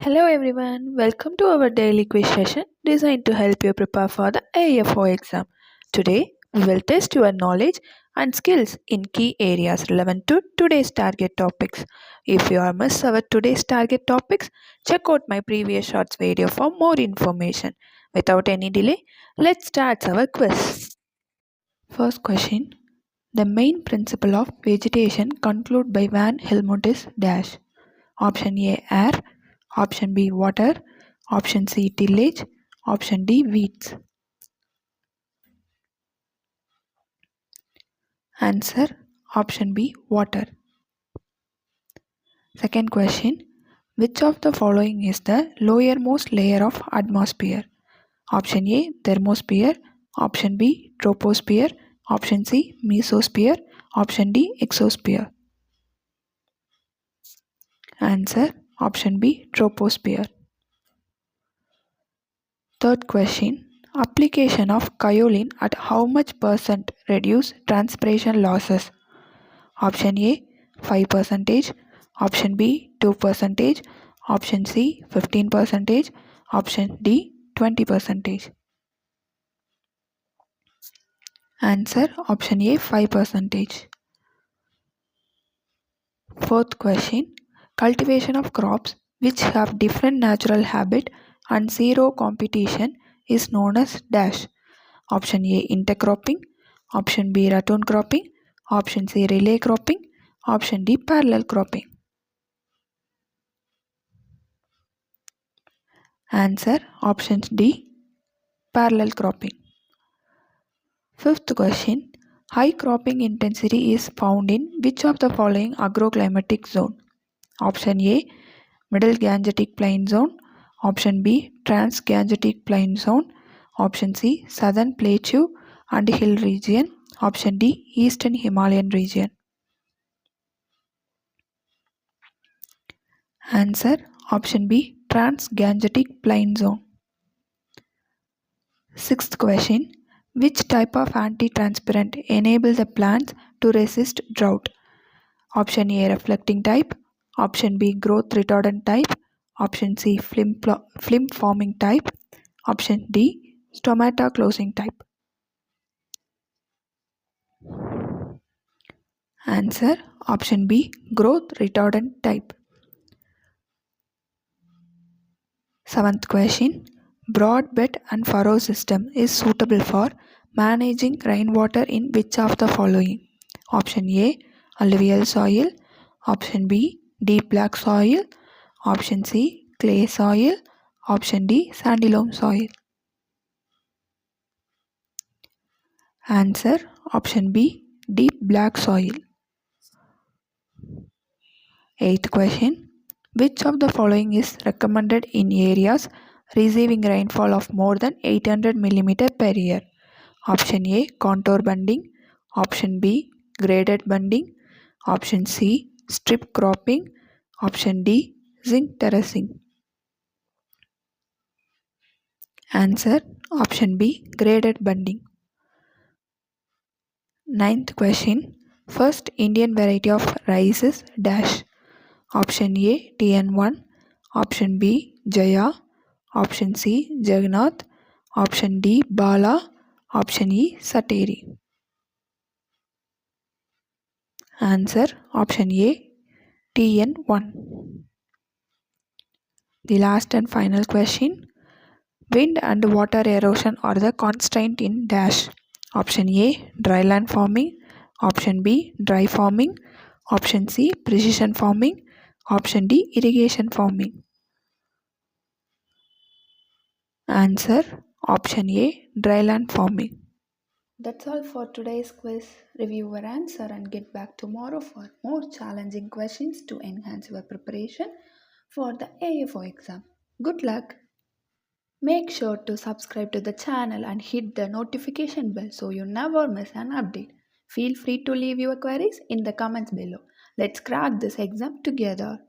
Hello everyone, welcome to our daily quiz session designed to help you prepare for the AFO exam. Today, we will test your knowledge and skills in key areas relevant to today's target topics. If you are missed our today's target topics, check out my previous shorts video for more information. Without any delay, let's start our quiz. First question. The main principle of vegetation concluded by Van Helmont is dash. Option A, air. Option B, water. Option C, tillage. Option D, weeds. Answer, option B, water. Second question. Which of the following is the lowermost layer of atmosphere? Option A, thermosphere. Option B, troposphere. Option C, mesosphere. Option D, exosphere. Answer, option B, troposphere. Third question. Application of kaolin at how much percent reduce transpiration losses? Option A, 5%. Option B, 2%. Option C, 15%. Option D, 20%. Answer, option A, 5%. Fourth question. Cultivation of crops which have different natural habit and zero competition is known as dash. Option A, intercropping. Option B, ratoon cropping. Option C, relay cropping. Option D, parallel cropping. Answer, option D, parallel cropping. Fifth question. High cropping intensity is found in which of the following agroclimatic zone? Option A, Middle Gangetic Plain Zone. Option B, Trans-Gangetic Plain Zone. Option C, Southern Plateau and Hill Region. Option D, Eastern Himalayan Region. Answer, option B, Trans-Gangetic Plain Zone. Sixth question. Which type of anti-transpirant enable the plants to resist drought? Option A, reflecting type. Option B, growth retardant type. Option C, film forming type. Option D, stomata closing type. Answer, option B, growth retardant type. Seventh question. Broad bed and furrow system is suitable for managing rainwater in which of the following? Option A, alluvial soil. Option B, deep black soil. Option C, clay soil. Option D, sandy loam soil. Answer, option B, deep black soil. Eighth question. Which of the following is recommended in areas receiving rainfall of more than 800 mm per year? Option A, contour bunding. Option B, graded bunding. Option C, strip cropping. Option D, zinc terracing. Answer, option B, graded bunding. Ninth question. First Indian variety of rice is dash. Option A, TN1. Option B, Jaya. Option C, Jagannath. Option D, Bala. Option E, Sateri. Answer, option A, TN1. The last and final question. Wind and water erosion are the constraint in dash. Option A, dryland farming. Option B, dry farming. Option C, precision farming. Option D, irrigation farming. Answer, option A, dryland farming. That's all for today's quiz. Review your answer and get back tomorrow for more challenging questions to enhance your preparation for the AFO exam. Good luck! Make sure to subscribe to the channel and hit the notification bell so you never miss an update. Feel free to leave your queries in the comments below. Let's crack this exam together.